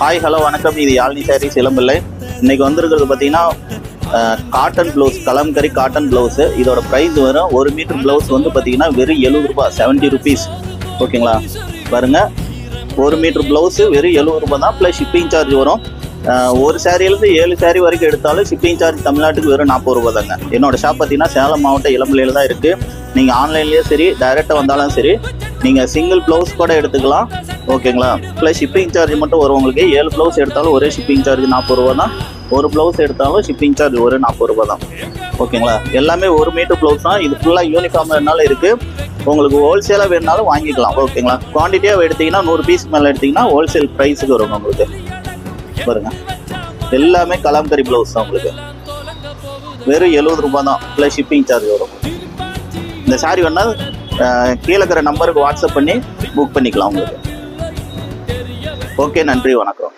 Hi hello வணக்கம். இது யாழ்னி சாரீஸ் இளம்பிள்ளை. இன்னைக்கு வந்திருக்கிறது பார்த்தீங்கன்னா cotton blouse, kalamkari cotton blouse. இதோட ப்ரைஸ் வரும் 1 மீட்டர் ப்ளவுஸ் வந்து பார்த்தீங்கன்னா வெறும் 70 ரூபா, 70 ருபீஸ். ஓகேங்களா? பாருங்க, 1 மீட்டர் ப்ளவுஸு வெறும் 70 ரூபா தான். ப்ளஸ் ஷிப்பிங் சார்ஜ் வரும். ஒரு சாரியிலேருந்து 7 சாரி வரைக்கும் எடுத்தாலும் ஷிப்பிங் சார்ஜ் தமிழ்நாட்டுக்கு வெறும் 40 ரூபா தாங்க. என்னோட ஷாப் பார்த்தீங்கன்னா சேலம் மாவட்டம் இளம்பிள்ளையில் தான் இருக்குது. நீங்கள் ஆன்லைன்லேயும் சரி, டைரெக்டாக வந்தாலும் சரி, நீங்கள் சிங்கிள் ப்ளவுஸ் கூட எடுத்துக்கலாம். ஓகேங்களா? ப்ளஸ் ஷிப்பிங் சார்ஜ் மட்டும் வரும் உங்களுக்கு. 7 ப்ளவுஸ் எடுத்தாலும் ஒரே ஷிப்பிங் சார்ஜ் 40 ரூபா தான். ஒரு ப்ளவுஸ் எடுத்தாலும் ஷிப்பிங் சார்ஜ் ஒரு 40 ரூபா தான். ஓகேங்களா? எல்லாமே 1 மீட்டர் ப்ளவுஸ் தான். இது ஃபுல்லாக யூனிஃபார்ம் வேணாலும் இருக்குது. உங்களுக்கு ஹோல்சேலாக வேணுனாலும் வாங்கிக்கலாம். ஓகேங்களா? குவான்டிட்டியாக எடுத்திங்கன்னா 100 பீஸ் மேலே எடுத்திங்கன்னா ஹோல்சேல் ப்ரைஸுக்கு வரும் உங்களுக்கு. பாருங்க, எல்லாமே கலாம்கரி ப்ளவுஸ் தான் உங்களுக்கு. வெறும் 70 ரூபா தான். ப்ளஸ் ஷிப்பிங் சார்ஜ் வரும். இந்த சாரி வேணால் கீழே இருக்கிற நம்பருக்கு வாட்ஸ்அப் பண்ணி புக் பண்ணிக்கலாம் உங்களுக்கு. ஓகே, நன்றி, வணக்கம்.